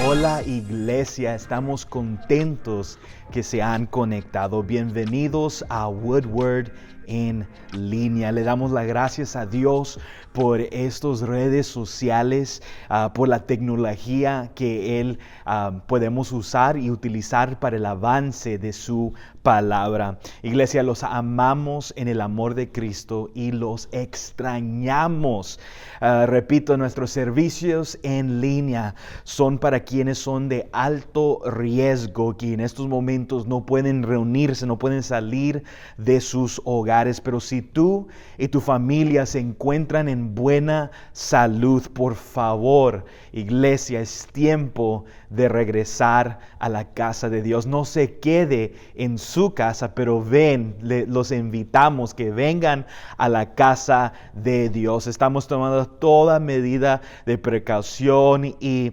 Hola iglesia, estamos contentos que se han conectado. Bienvenidos a Woodward en línea. Le damos las gracias a Dios por estas redes sociales, por la tecnología que Él podemos usar y utilizar para el avance de su palabra. Iglesia, los amamos en el amor de Cristo y los extrañamos. Repito, nuestros servicios en línea son para quienes son de alto riesgo, que en estos momentos no pueden reunirse, no pueden salir de sus hogares. Pero si tú y tu familia se encuentran en buena salud, por favor, iglesia, es tiempo de regresar a la casa de Dios. No se quede en su casa, pero los invitamos que vengan a la casa de Dios. Estamos tomando toda medida de precaución y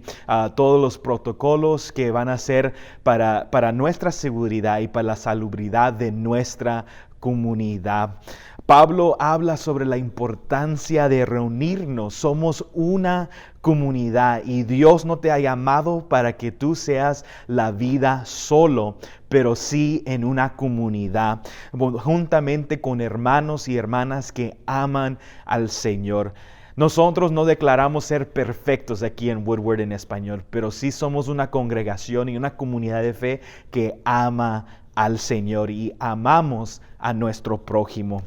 todos los protocolos que van a ser para nuestra seguridad y para la salubridad de nuestra comunidad. Pablo habla sobre la importancia de reunirnos. Somos una comunidad y Dios no te ha llamado para que tú seas la vida solo, pero sí en una comunidad, juntamente con hermanos y hermanas que aman al Señor. Nosotros no declaramos ser perfectos aquí en Woodward en español, pero sí somos una congregación y una comunidad de fe que ama al Señor y amamos a nuestro prójimo.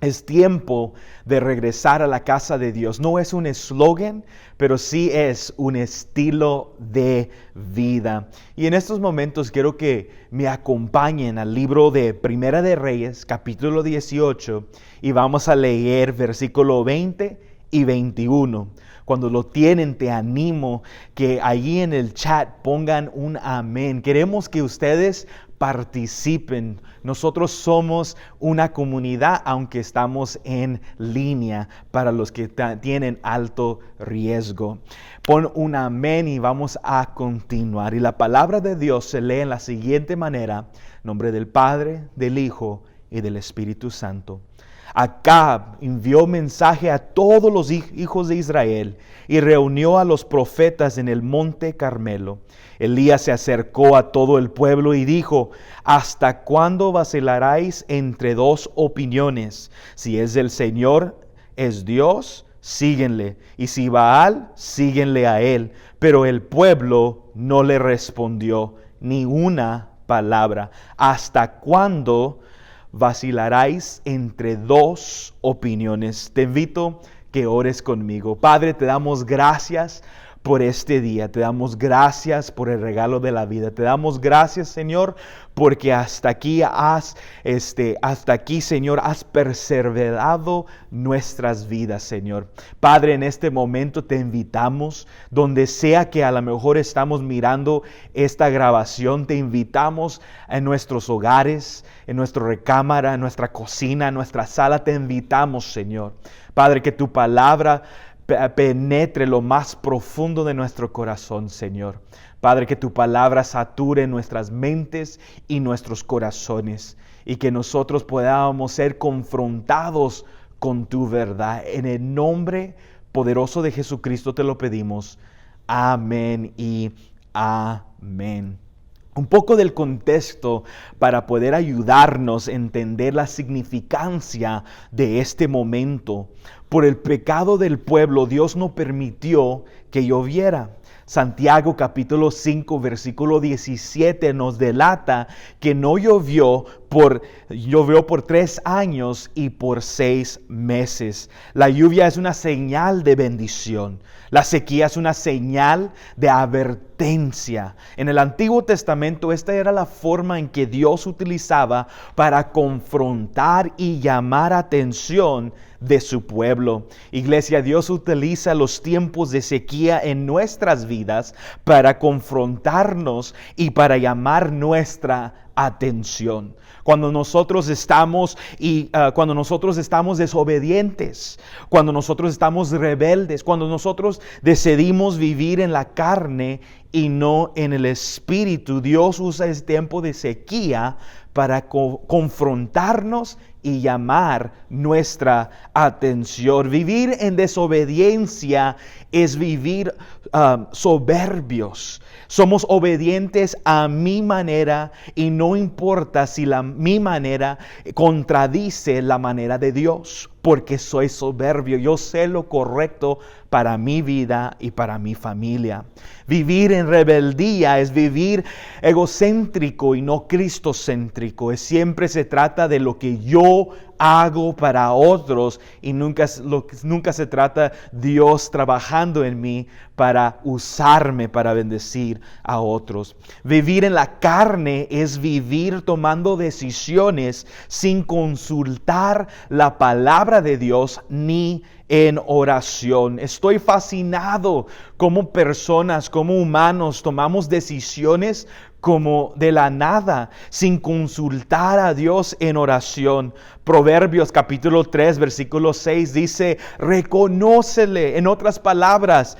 Es tiempo de regresar a la casa de Dios. No es un eslogan, pero sí es un estilo de vida. Y en estos momentos quiero que me acompañen al libro de Primera de Reyes, capítulo 18, y vamos a leer versículo 20 y 21. Cuando lo tienen, te animo que allí en el chat pongan un amén. Queremos que ustedes participen. Nosotros somos una comunidad, aunque estamos en línea, para los que tienen alto riesgo. Pon un amén y vamos a continuar. Y la palabra de Dios se lee en la siguiente manera: en nombre del Padre, del Hijo y del Espíritu Santo. Acab envió mensaje a todos los hijos de Israel y reunió a los profetas en el monte Carmelo. Elías se acercó a todo el pueblo y dijo: ¿hasta cuándo vacilaréis entre dos opiniones? Si es del Señor, es Dios, síguenle, y si Baal, síguenle a él. Pero el pueblo no le respondió ni una palabra. ¿Hasta cuándo vacilaréis entre dos opiniones? Te invito que ores conmigo. Padre, te damos gracias por este día. Te damos gracias por el regalo de la vida. Te damos gracias, Señor, porque hasta aquí, Señor, has perseverado nuestras vidas, Señor. Padre, en este momento te invitamos, donde sea que a lo mejor estamos mirando esta grabación, te invitamos en nuestros hogares, en nuestra recámara, en nuestra cocina, en nuestra sala. Te invitamos, Señor. Padre, que tu palabra penetre lo más profundo de nuestro corazón, Señor. Padre, que tu palabra sature nuestras mentes y nuestros corazones, y que nosotros podamos ser confrontados con tu verdad. En el nombre poderoso de Jesucristo te lo pedimos. Amén y amén. Un poco del contexto para poder ayudarnos a entender la significancia de este momento. Por el pecado del pueblo, Dios no permitió que lloviera. Santiago capítulo 5 versículo 17 nos delata que no llovió por 3 años y por 6 meses. La lluvia es una señal de bendición. La sequía es una señal de advertencia. En el Antiguo Testamento esta era la forma en que Dios utilizaba para confrontar y llamar atención de su pueblo. Iglesia, Dios utiliza los tiempos de sequía en nuestras vidas para confrontarnos y para llamar nuestra atención. Cuando nosotros estamos desobedientes, cuando nosotros estamos rebeldes, cuando nosotros decidimos vivir en la carne y no en el espíritu, Dios usa este tiempo de sequía para confrontarnos y llamar nuestra atención. Vivir en desobediencia es vivir soberbios. Somos obedientes a mi manera y no importa si mi manera contradice la manera de Dios, porque soy soberbio. Yo sé lo correcto para mi vida y para mi familia. Vivir en rebeldía es vivir egocéntrico y no cristocéntrico. Siempre se trata de lo que yo hago para otros y nunca se trata Dios trabajando en mí para usarme para bendecir a otros. Vivir en la carne es vivir tomando decisiones sin consultar la palabra de Dios ni en oración. Estoy fascinado cómo personas, como humanos, tomamos decisiones como de la nada, sin consultar a Dios en oración. Proverbios capítulo 3, versículo 6 dice, reconócele. En otras palabras,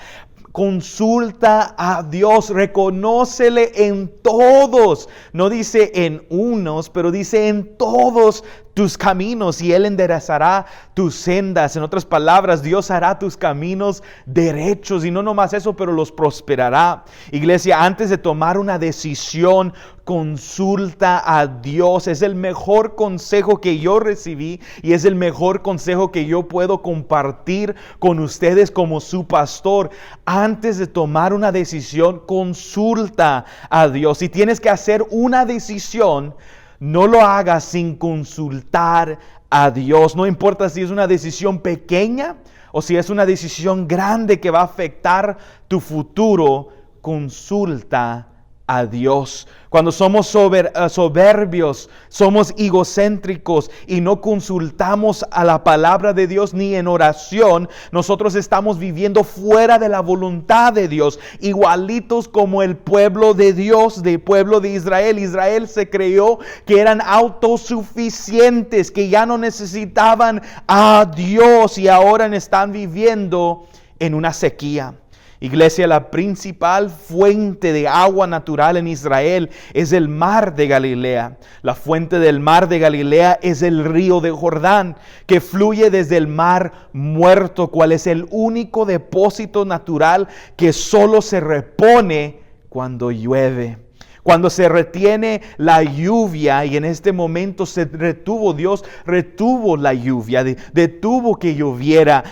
consulta a Dios, reconócele en todos. No dice en unos, pero dice en todos tus caminos y Él enderezará tus sendas. En otras palabras, Dios hará tus caminos derechos y no nomás eso, pero los prosperará. Iglesia, antes de tomar una decisión, consulta a Dios. Es el mejor consejo que yo recibí y es el mejor consejo que yo puedo compartir con ustedes como su pastor. Antes de tomar una decisión, consulta a Dios. Si tienes que hacer una decisión, no lo hagas sin consultar a Dios. No importa si es una decisión pequeña o si es una decisión grande que va a afectar tu futuro, consulta a Dios. Cuando somos soberbios, somos egocéntricos y no consultamos a la palabra de Dios ni en oración, nosotros estamos viviendo fuera de la voluntad de Dios, igualitos como el pueblo de Dios, del pueblo de Israel. Israel se creyó que eran autosuficientes, que ya no necesitaban a Dios y ahora están viviendo en una sequía. Iglesia, la principal fuente de agua natural en Israel es el mar de Galilea. La fuente del mar de Galilea es el río de Jordán, que fluye desde el mar muerto, cual es el único depósito natural que solo se repone cuando llueve. Cuando se retiene la lluvia, y en este momento Dios retuvo la lluvia, detuvo que lloviera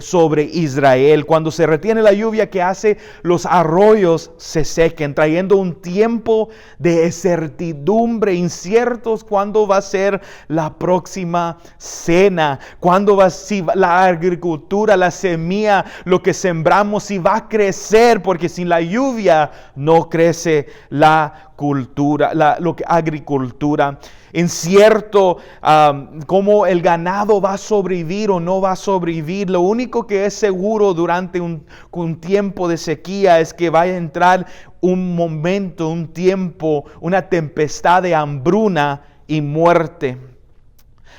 sobre Israel. Cuando se retiene la lluvia, ¿qué hace? Los arroyos se sequen, trayendo un tiempo de incertidumbre, inciertos cuándo va a ser la próxima cena, cuándo va a ser la agricultura, la semilla, lo que sembramos, si va a crecer, porque sin la lluvia no crece la agricultura. Incierto cómo el ganado va a sobrevivir o no va a sobrevivir. Lo único que es seguro durante un tiempo de sequía es que va a entrar un momento, un tiempo, una tempestad de hambruna y muerte.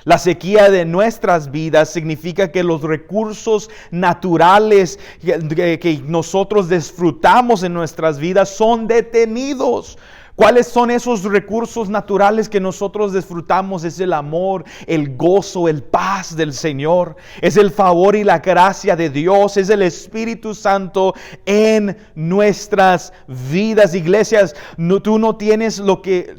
La sequía de nuestras vidas significa que los recursos naturales que nosotros disfrutamos en nuestras vidas son detenidos. ¿Cuáles son esos recursos naturales que nosotros disfrutamos? Es el amor, el gozo, el paz del Señor. Es el favor y la gracia de Dios. Es el Espíritu Santo en nuestras vidas. Iglesias, tú no tienes lo que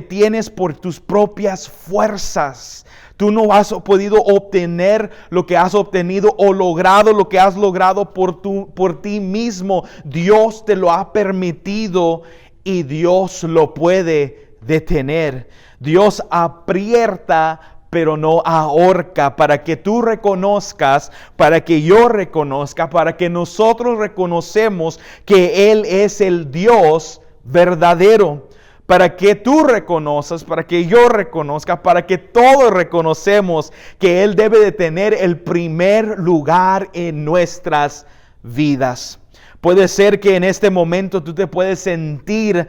tienes por tus propias fuerzas. Tú no has podido obtener lo que has obtenido o logrado lo que has logrado por ti mismo. Dios te lo ha permitido y Dios lo puede detener. Dios aprieta, pero no ahorca, para que tú reconozcas, para que yo reconozca, para que nosotros reconocemos que Él es el Dios verdadero. Para que tú reconozcas, para que yo reconozca, para que todos reconocemos que Él debe de tener el primer lugar en nuestras vidas. Puede ser que en este momento tú no puedes sentir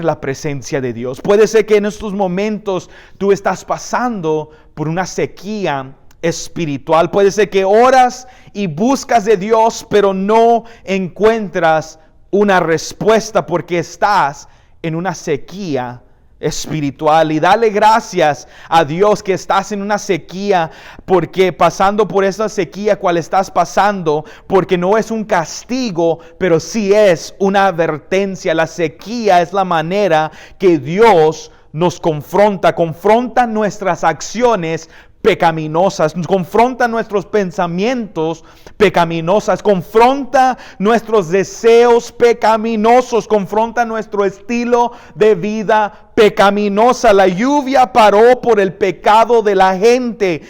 la presencia de Dios. Puede ser que en estos momentos tú estás pasando por una sequía espiritual. Puede ser que oras y buscas de Dios, pero no encuentras una respuesta porque estás en una sequía espiritual. Y dale gracias a Dios que estás en una sequía, porque pasando por esa sequía cual estás pasando, porque no es un castigo, pero sí es una advertencia. La sequía es la manera que Dios nos confronta nuestras acciones pecaminosas, confronta nuestros pensamientos pecaminosos, confronta nuestros deseos pecaminosos, confronta nuestro estilo de vida pecaminosa. La lluvia paró por el pecado de la gente,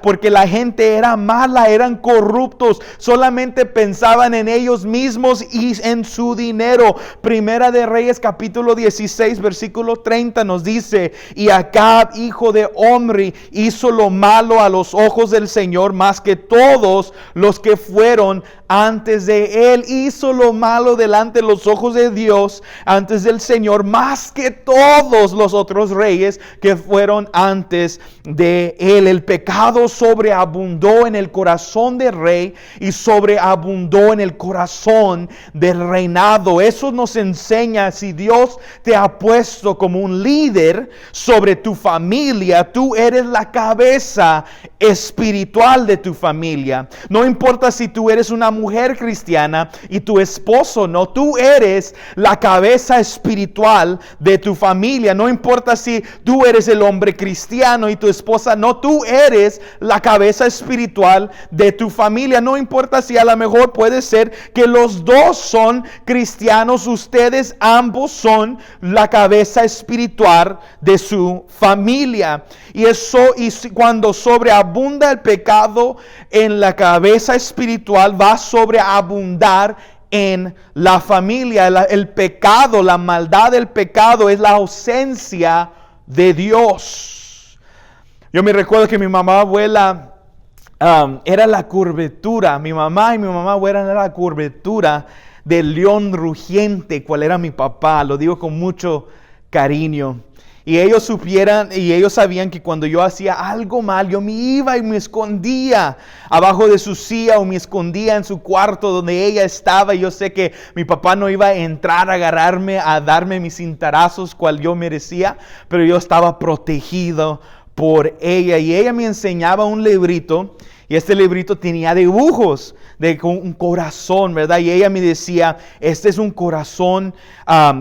porque la gente era mala, eran corruptos, solamente pensaban en ellos mismos y en su dinero. Primera de Reyes capítulo 16 versículo 30 nos dice: y Acab, hijo de Omri, hizo lo malo a los ojos del Señor más que todos los que fueron antes de él. Hizo lo malo delante de los ojos de Dios, antes del Señor, más que todos los otros reyes que fueron antes de él. El pecado sobreabundó en el corazón del rey y sobreabundó en el corazón del reinado. Eso nos enseña: si Dios te ha puesto como un líder sobre tu familia, tú eres la cabeza espiritual de tu familia. No importa si tú eres una mujer cristiana y tu esposo no, tú eres la cabeza espiritual de tu familia. No importa si tú eres el hombre cristiano y tu esposa no, tú eres la cabeza espiritual de tu familia. No importa si a lo mejor puede ser que los dos son cristianos, ustedes ambos son la cabeza espiritual de su familia. Y cuando sobreabunda el pecado en la cabeza espiritual, va a sobreabundar en la familia. El pecado, la maldad del pecado es la ausencia de Dios. Yo me recuerdo que mi mamá abuela era la curvatura. Mi mamá y mi mamá abuela era la curvatura del león rugiente, cual era mi papá. Lo digo con mucho cariño. Y ellos sabían que cuando yo hacía algo mal, yo me iba y me escondía abajo de su silla o me escondía en su cuarto donde ella estaba. Y yo sé que mi papá no iba a entrar a agarrarme, a darme mis cintarazos cual yo merecía, pero yo estaba protegido por ella. Y ella me enseñaba un librito, y este librito tenía dibujos de un corazón, ¿verdad? Y ella me decía: este es un corazón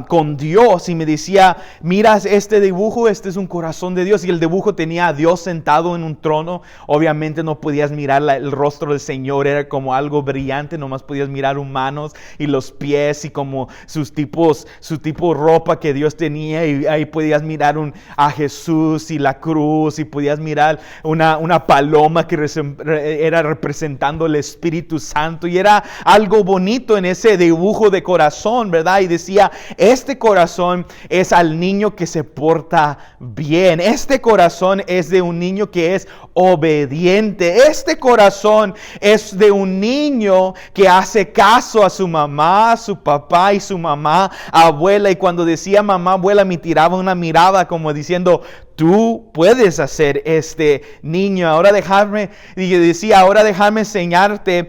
con Dios. Y me decía: mira este dibujo, este es un corazón de Dios. Y el dibujo tenía a Dios sentado en un trono. Obviamente no podías mirar el rostro del Señor, era como algo brillante. Nomás podías mirar humanos y los pies y como su tipo de ropa que Dios tenía. Y ahí podías mirar a Jesús y la cruz. Y podías mirar una paloma que era representando el Espíritu Santo, y era algo bonito en ese dibujo de corazón, ¿verdad? Y decía: este corazón es al niño que se porta bien, este corazón es de un niño que es obediente, este corazón es de un niño que hace caso a su mamá, a su papá y su mamá, abuela. Y cuando decía mamá, abuela, me tiraba una mirada como diciendo: tú puedes hacer este niño. Ahora déjame enseñarte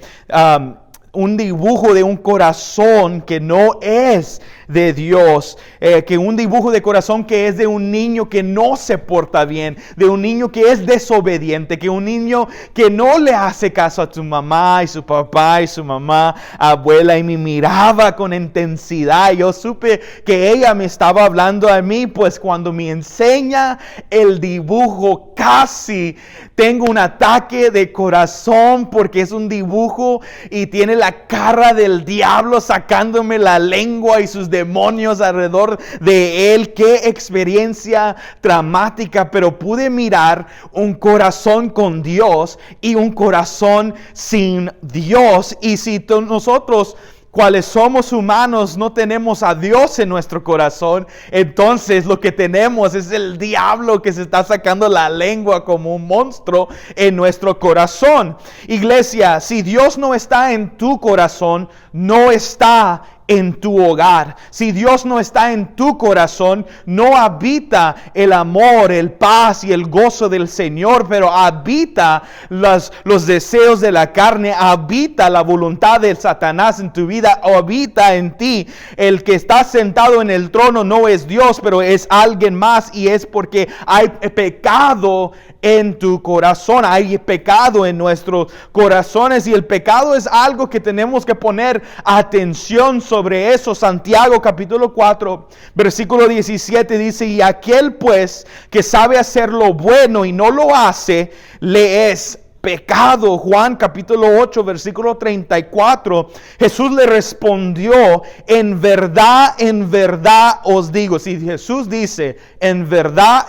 un dibujo de un corazón que no es de Dios, que un dibujo de corazón que es de un niño que no se porta bien, de un niño que es desobediente, que un niño que no le hace caso a su mamá y su papá y su mamá, abuela. Y me miraba con intensidad. Yo supe que ella me estaba hablando a mí, pues cuando me enseña el dibujo casi tengo un ataque de corazón, porque es un dibujo y tiene la cara del diablo sacándome la lengua y sus demonios alrededor de él. Qué experiencia dramática, pero pude mirar un corazón con Dios y un corazón sin Dios. Y si nosotros, cuales somos humanos, no tenemos a Dios en nuestro corazón, entonces lo que tenemos es el diablo que se está sacando la lengua como un monstruo en nuestro corazón. Iglesia, si Dios no está en tu corazón, no está en tu hogar. Si Dios no está en tu corazón, no habita el amor, el paz y el gozo del Señor, pero habita los deseos de la carne, habita la voluntad de Satanás en tu vida, habita en ti. El que está sentado en el trono no es Dios, pero es alguien más, y es porque hay pecado en tu corazón, hay pecado en nuestros corazones, y el pecado es algo que tenemos que poner atención sobre eso. Santiago capítulo 4 versículo 17 dice: y aquel pues que sabe hacer lo bueno y no lo hace, le es pecado. Juan capítulo 8 versículo 34, Jesús le respondió: en verdad os digo. Si Jesús dice en verdad,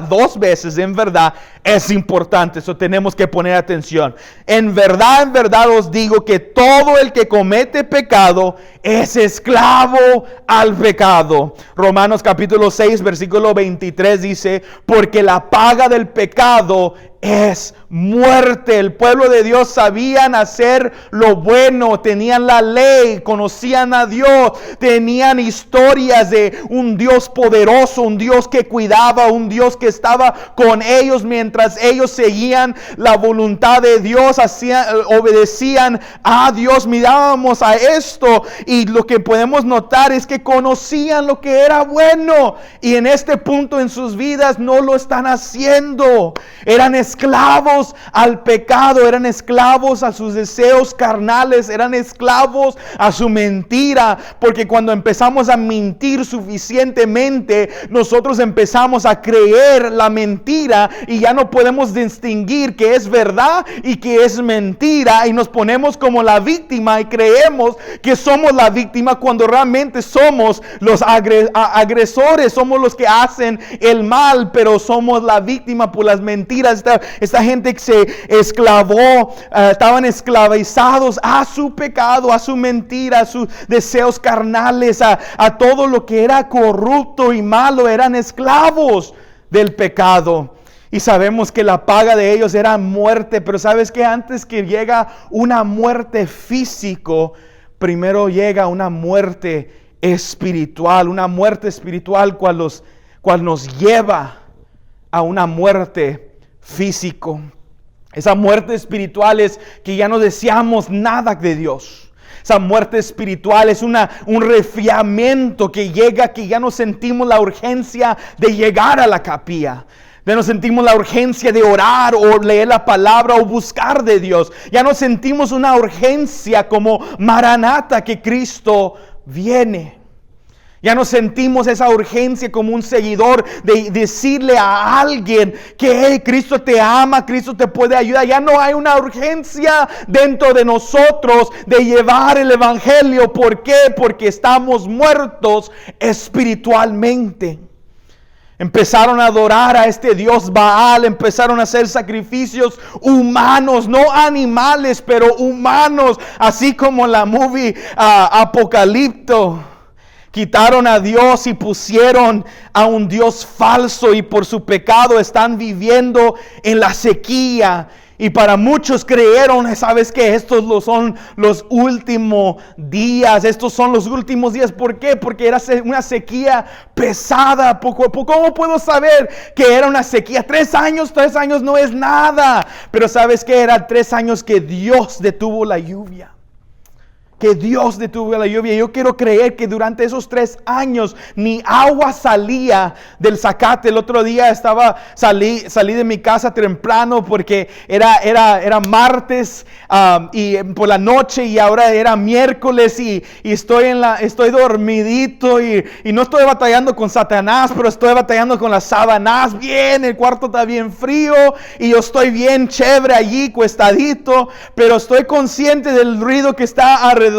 dos veces en verdad, es importante. Eso tenemos que poner atención. En verdad os digo que todo el que comete pecado es esclavo al pecado. Romanos capítulo 6 versículo 23 dice: porque la paga del pecado es muerte. El pueblo de Dios sabían hacer lo bueno, tenían la ley, conocían a Dios, tenían historias de un Dios poderoso, un Dios que cuidaba, un Dios que estaba con ellos mientras ellos seguían la voluntad de Dios, obedecían a Dios. Mirábamos a esto y lo que podemos notar es que conocían lo que era bueno, y en este punto en sus vidas no lo están haciendo. Eran esclavos al pecado, eran esclavos a sus deseos carnales, eran esclavos a su mentira, porque cuando empezamos a mentir suficientemente, nosotros empezamos a creer la mentira y ya no podemos distinguir qué es verdad y qué es mentira, y nos ponemos como la víctima y creemos que somos la víctima cuando realmente somos los agresores, somos los que hacen el mal, pero somos la víctima por las mentiras. Esta gente que se esclavó, estaban esclavizados a su pecado, a su mentira, a sus deseos carnales, a todo lo que era corrupto y malo. Eran esclavos del pecado. Y sabemos que la paga de ellos era muerte. Pero ¿sabes qué? Antes que llega una muerte físico, primero llega una muerte espiritual. Una muerte espiritual cual nos lleva a una muerte físico. Esa muerte espiritual es que ya no deseamos nada de Dios. Esa muerte espiritual es un resfriamiento que llega, que ya no sentimos la urgencia de llegar a la capilla. Ya no sentimos la urgencia de orar o leer la palabra o buscar de Dios. Ya no sentimos una urgencia como Maranata, que Cristo viene. Ya no sentimos esa urgencia como un seguidor de decirle a alguien que Cristo te ama, Cristo te puede ayudar. Ya no hay una urgencia dentro de nosotros de llevar el evangelio. ¿Por qué? Porque estamos muertos espiritualmente. Empezaron a adorar a este Dios Baal, empezaron a hacer sacrificios humanos, no animales, pero humanos, así como la movie Apocalipto. Quitaron a Dios y pusieron a un Dios falso, y por su pecado están viviendo en la sequía. Y para muchos creyeron, ¿sabes qué? Estos son los últimos días. Estos son los últimos días. ¿Por qué? Porque era una sequía pesada. ¿Cómo puedo saber que era una sequía? 3 años no es nada. Pero ¿sabes qué? Eran 3 años que Dios detuvo la lluvia. Que Dios detuvo la lluvia. Yo quiero creer que durante esos 3 años ni agua salía del zacate. El otro día salí de mi casa temprano porque era martes y por la noche, y ahora era miércoles, y estoy dormidito y no estoy batallando con Satanás, pero estoy batallando con las sábanas. Bien, el cuarto está bien frío y yo estoy bien chévere allí, cuestadito, pero estoy consciente del ruido que está alrededor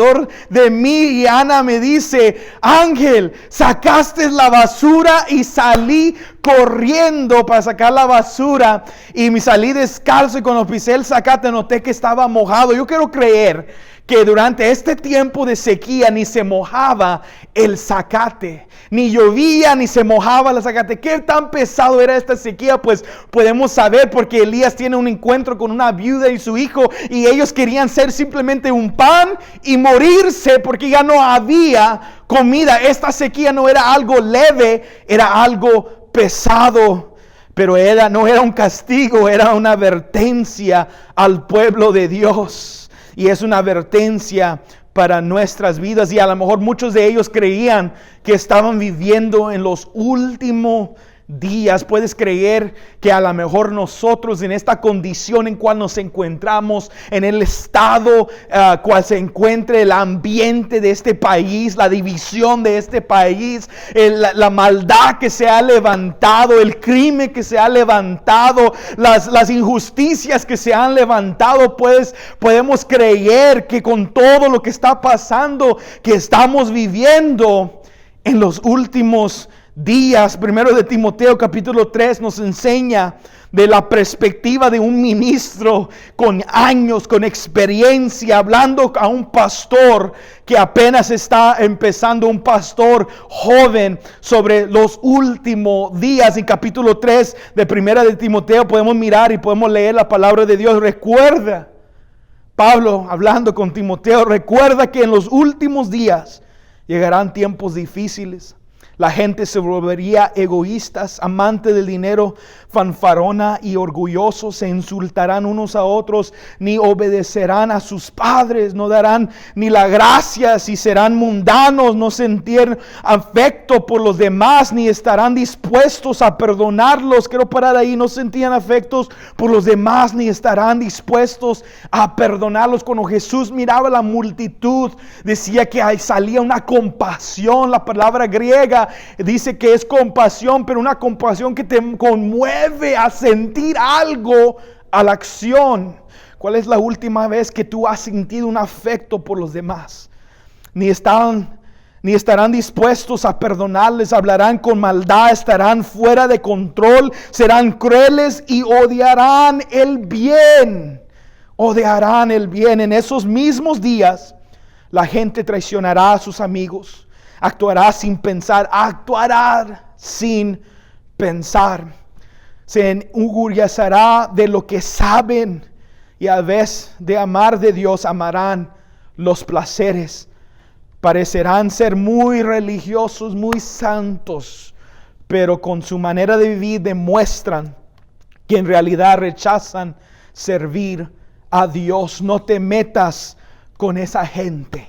de mí. Y Ana me dice: Ángel, sacaste la basura. Y salí corriendo para sacar la basura, y me salí descalzo, y cuando pisé el zacate noté que estaba mojado. Yo quiero creer que durante este tiempo de sequía ni se mojaba el zacate, ni llovía ni se mojaba el zacate. ¿Qué tan pesado era esta sequía? Pues podemos saber porque Elías tiene un encuentro con una viuda y su hijo, y ellos querían ser simplemente un pan y morirse porque ya no había comida. Esta sequía no era algo leve, era algo pesado. Pero no era un castigo, era una advertencia al pueblo de Dios. Y es una advertencia para nuestras vidas. Y a lo mejor muchos de ellos creían que estaban viviendo en los últimos días. Puedes creer que a lo mejor nosotros en esta condición en cual nos encontramos, en el estado cual se encuentre el ambiente de este país, la división de este país, la maldad que se ha levantado, el crimen que se ha levantado, las injusticias que se han levantado, pues podemos creer que con todo lo que está pasando, que estamos viviendo en los últimos días. Primero de Timoteo capítulo 3 nos enseña de la perspectiva de un ministro con años, con experiencia, hablando a un pastor que apenas está empezando, un pastor joven, sobre los últimos días. En capítulo 3 de Primera de Timoteo podemos mirar y podemos leer la palabra de Dios. Recuerda, Pablo hablando con Timoteo, recuerda que en los últimos días llegarán tiempos difíciles. La gente se volvería egoístas, amante del dinero, fanfarona y orgullosos. Se insultarán unos a otros, ni obedecerán a sus padres, no darán ni la gracia, si serán mundanos, no sentirán afecto por los demás, ni estarán dispuestos a perdonarlos. Quiero parar ahí, no sentían afectos por los demás, ni estarán dispuestos a perdonarlos. Cuando Jesús miraba la multitud, decía que ahí salía una compasión. La palabra griega dice que es compasión, pero una compasión que te conmueve a sentir algo, a la acción. ¿Cuál es la última vez que tú has sentido un afecto por los demás? Ni estarán dispuestos a perdonarles, hablarán con maldad, estarán fuera de control, serán crueles y odiarán el bien. Odiarán el bien. En esos mismos días, la gente traicionará a sus amigos. Actuará sin pensar, se enorgullecerá de lo que saben, y a vez de amar de Dios, amarán los placeres. Parecerán ser muy religiosos, muy santos, pero con su manera de vivir demuestran que en realidad rechazan servir a Dios. No te metas con esa gente.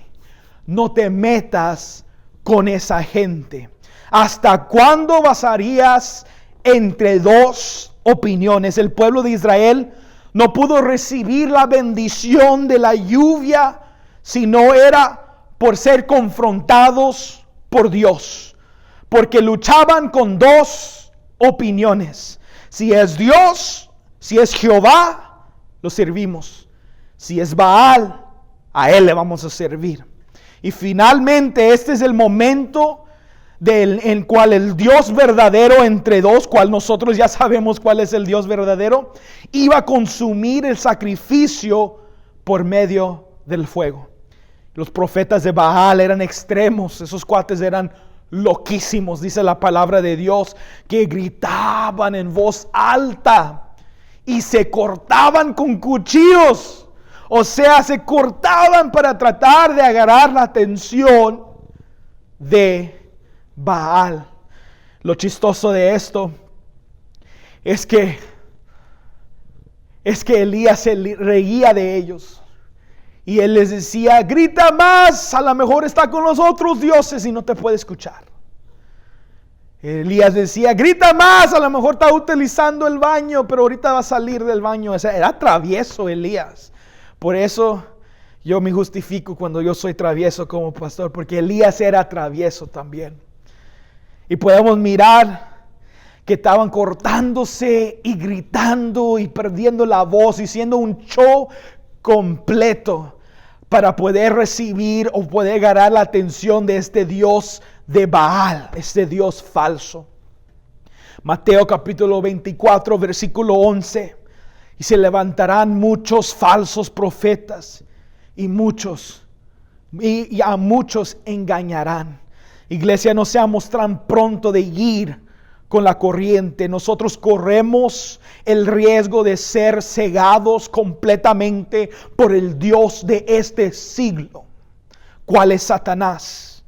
No te metas con esa gente. ¿Hasta cuándo vasarías entre dos opiniones? El pueblo de Israel no pudo recibir la bendición de la lluvia si no era por ser confrontados por Dios, porque luchaban con dos opiniones. Si es Dios, si es Jehová, lo servimos. Si es Baal, a él le vamos a servir. Y finalmente este es el momento en cual el Dios verdadero entre dos, cual nosotros ya sabemos cuál es el Dios verdadero, iba a consumir el sacrificio por medio del fuego. Los profetas de Baal eran extremos, esos cuates eran loquísimos, dice la palabra de Dios, que gritaban en voz alta y se cortaban con cuchillos. O sea, se cortaban para tratar de agarrar la atención de Baal. Lo chistoso de esto es que Elías se reía de ellos. Y él les decía, grita más, a lo mejor está con los otros dioses y no te puede escuchar. Elías decía, grita más, a lo mejor está utilizando el baño, pero ahorita va a salir del baño. O sea, era travieso Elías. Por eso yo me justifico cuando yo soy travieso como pastor, porque Elías era travieso también. Y podemos mirar que estaban cortándose y gritando y perdiendo la voz y siendo un show completo para poder recibir o poder ganar la atención de este Dios de Baal, este Dios falso. Mateo capítulo 24, versículo 11. Y se levantarán muchos falsos profetas y a muchos engañarán. Iglesia, no seamos tan pronto de ir con la corriente. Nosotros corremos el riesgo de ser cegados completamente por el Dios de este siglo, cuál es Satanás.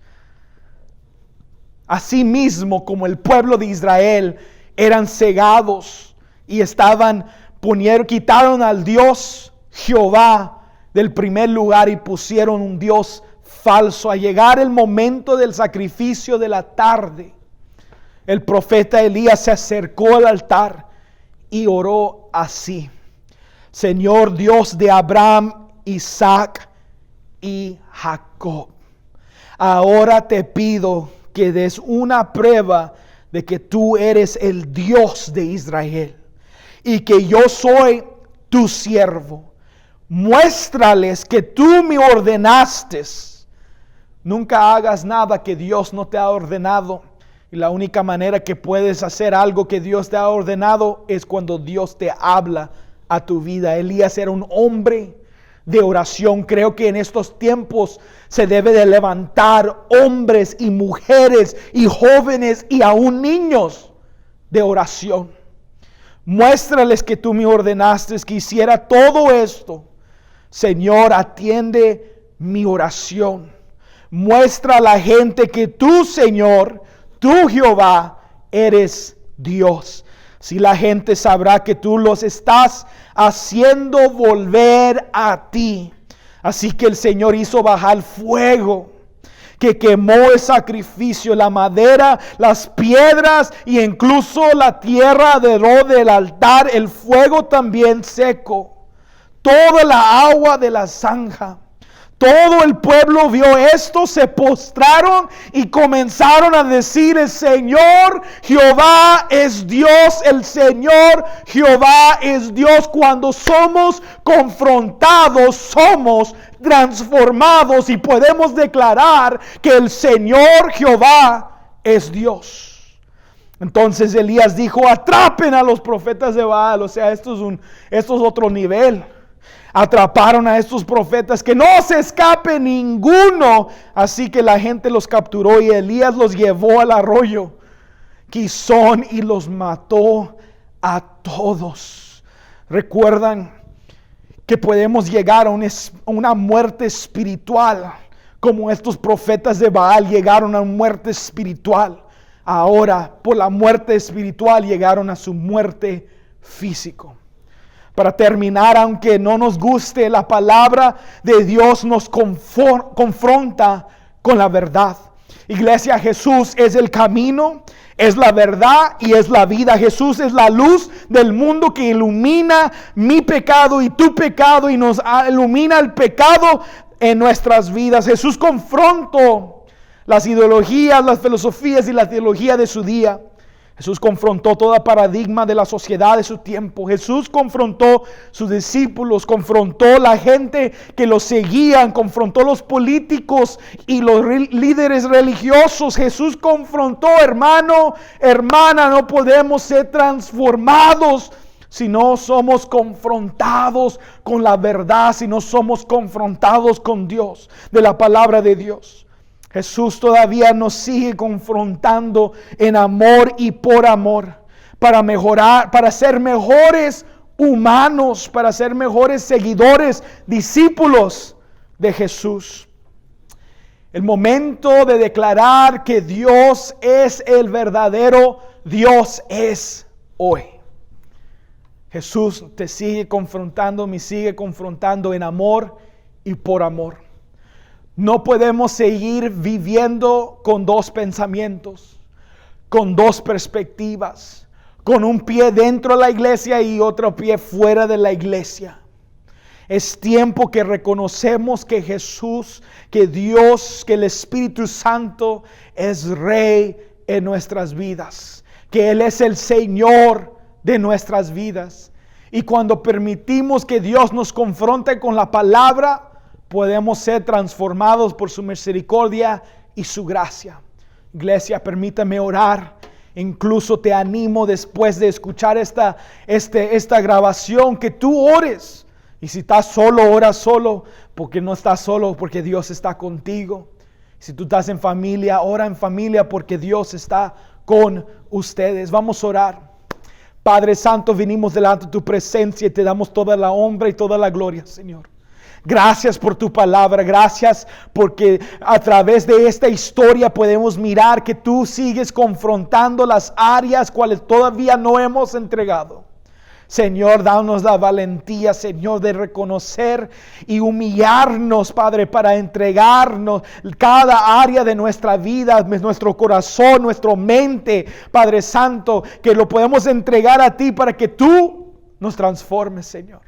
Asimismo, como el pueblo de Israel eran cegados y quitaron al Dios Jehová del primer lugar y pusieron un Dios falso. Al llegar el momento del sacrificio de la tarde, el profeta Elías se acercó al altar y oró así: Señor Dios de Abraham, Isaac y Jacob, ahora te pido que des una prueba de que tú eres el Dios de Israel y que yo soy tu siervo. Muéstrales que tú me ordenaste. Nunca hagas nada que Dios no te ha ordenado. Y la única manera que puedes hacer algo que Dios te ha ordenado es cuando Dios te habla a tu vida. Elías era un hombre de oración. Creo que en estos tiempos se debe de levantar hombres y mujeres y jóvenes y aún niños de oración. Muéstrales que tú me ordenaste que hiciera todo esto. Señor, atiende mi oración. Muestra a la gente que tú, Señor, tú, Jehová, eres Dios. Si la gente sabrá que tú los estás haciendo volver a ti. Así que el Señor hizo bajar fuego que quemó el sacrificio, la madera, las piedras e incluso la tierra alrededor del altar. El fuego también seco toda la agua de la zanja. Todo el pueblo vio esto, se postraron y comenzaron a decir: el Señor Jehová es Dios, el Señor Jehová es Dios. Cuando somos confrontados, somos transformados y podemos declarar que el Señor Jehová es Dios. Entonces Elías dijo: atrapen a los profetas de Baal. O sea, esto es otro nivel. Atraparon a estos profetas, que no se escape ninguno. Así que la gente los capturó y Elías los llevó al arroyo Quizón y los mató a todos. Recuerdan que podemos llegar a una muerte espiritual, como estos profetas de Baal llegaron a una muerte espiritual. Ahora, por la muerte espiritual, llegaron a su muerte física. Para terminar, aunque no nos guste, la palabra de Dios nos confronta con la verdad. Iglesia, Jesús es el camino, es la verdad y es la vida. Jesús es la luz del mundo que ilumina mi pecado y tu pecado y nos ilumina el pecado en nuestras vidas. Jesús confrontó las ideologías, las filosofías y la teología de su día. Jesús confrontó todo paradigma de la sociedad de su tiempo. Jesús confrontó sus discípulos, confrontó la gente que los seguían, confrontó los políticos y los líderes religiosos. Jesús confrontó: hermano, hermana, no podemos ser transformados si no somos confrontados con la verdad, si no somos confrontados con Dios, de la palabra de Dios. Jesús todavía nos sigue confrontando en amor y por amor, para mejorar, para ser mejores humanos, para ser mejores seguidores, discípulos de Jesús. El momento de declarar que Dios es el verdadero Dios es hoy. Jesús te sigue confrontando, me sigue confrontando en amor y por amor. No podemos seguir viviendo con dos pensamientos, con dos perspectivas, con un pie dentro de la iglesia y otro pie fuera de la iglesia. Es tiempo que reconocemos que Jesús, que Dios, que el Espíritu Santo es Rey en nuestras vidas, que Él es el Señor de nuestras vidas. Y cuando permitimos que Dios nos confronte con la palabra, podemos ser transformados por su misericordia y su gracia. Iglesia, permítame orar. Incluso te animo, después de escuchar esta grabación, que tú ores Y si estás solo, ora solo, porque no estás solo, porque Dios está contigo. Si tú estás en familia, ora en familia, porque Dios está con ustedes. Vamos a orar. Padre Santo, venimos delante de tu presencia y te damos toda la honra y toda la gloria, Señor. Gracias por tu palabra, gracias porque a través de esta historia podemos mirar que tú sigues confrontando las áreas cuales todavía no hemos entregado. Señor, danos la valentía, Señor, de reconocer y humillarnos, Padre, para entregarnos cada área de nuestra vida, nuestro corazón, nuestra mente, Padre Santo, que lo podemos entregar a ti para que tú nos transformes, Señor.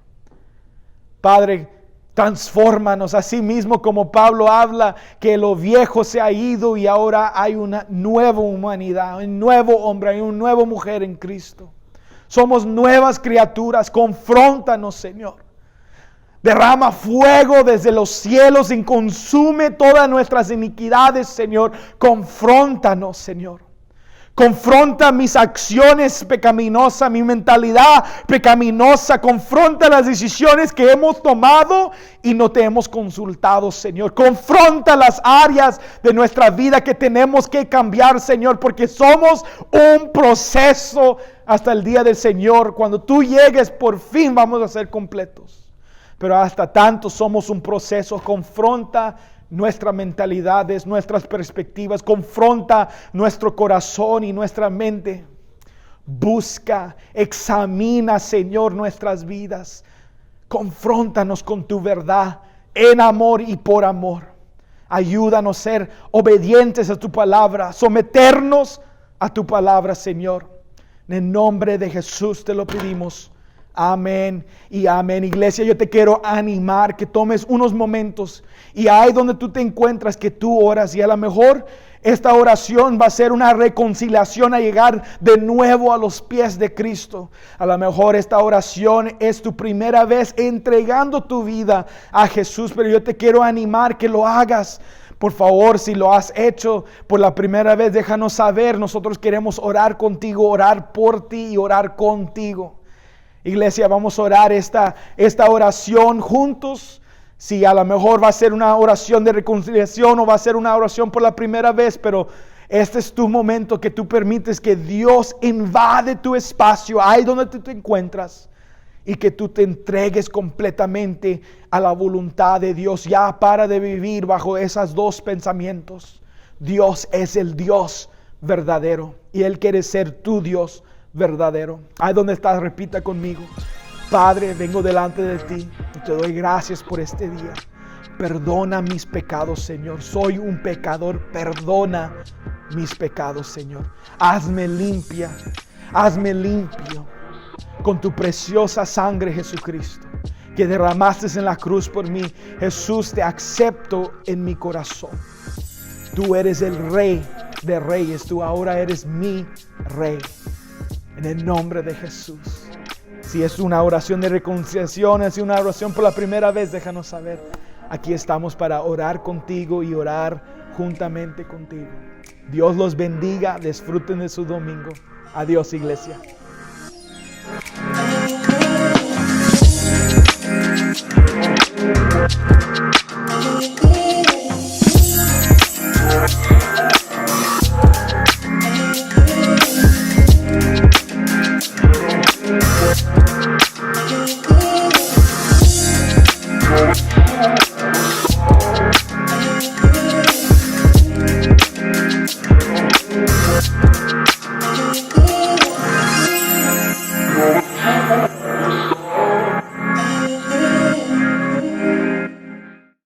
Padre, transfórmanos así mismo como Pablo habla que lo viejo se ha ido y ahora hay una nueva humanidad, un nuevo hombre, una nueva mujer en Cristo. Somos nuevas criaturas. Confróntanos, Señor. Derrama fuego desde los cielos y consume todas nuestras iniquidades, Señor. Confróntanos, Señor. Confronta mis acciones pecaminosas, mi mentalidad pecaminosa. Confronta las decisiones que hemos tomado y no te hemos consultado, Señor. Confronta las áreas de nuestra vida que tenemos que cambiar, Señor, porque somos un proceso hasta el día del Señor. Cuando tú llegues, por fin vamos a ser completos. Pero hasta tanto somos un proceso. Confronta nuestras mentalidades, nuestras perspectivas, confronta nuestro corazón y nuestra mente. Busca, examina, Señor, nuestras vidas. Confróntanos con tu verdad en amor y por amor. Ayúdanos a ser obedientes a tu palabra, someternos a tu palabra, Señor. En el nombre de Jesús te lo pedimos. Amén y amén. Iglesia, yo te quiero animar que tomes unos momentos y ahí donde tú te encuentras que tú oras, y a lo mejor esta oración va a ser una reconciliación a llegar de nuevo a los pies de Cristo. A lo mejor esta oración es tu primera vez entregando tu vida a Jesús, pero yo te quiero animar que lo hagas. Por favor, si lo has hecho por la primera vez, déjanos saber. Nosotros queremos orar contigo, orar por ti y orar contigo. Iglesia, vamos a orar esta oración juntos. Si a lo mejor va a ser una oración de reconciliación o va a ser una oración por la primera vez, pero este es tu momento que tú permites que Dios invade tu espacio, ahí donde tú te encuentras, y que tú te entregues completamente a la voluntad de Dios. Ya para de vivir bajo esos dos pensamientos. Dios es el Dios verdadero y Él quiere ser tu Dios verdadero. Ahí donde estás, repita conmigo. Padre, vengo delante de ti y te doy gracias por este día. Perdona mis pecados, Señor. Soy un pecador. Perdona mis pecados, Señor. Hazme limpia. Hazme limpio con tu preciosa sangre, Jesucristo, que derramaste en la cruz por mí. Jesús, te acepto en mi corazón. Tú eres el Rey de Reyes. Tú ahora eres mi Rey. En el nombre de Jesús. Si es una oración de reconciliación, es una oración por la primera vez, déjanos saber. Aquí estamos para orar contigo y orar juntamente contigo. Dios los bendiga. Disfruten de su domingo. Adiós, iglesia. Yeah.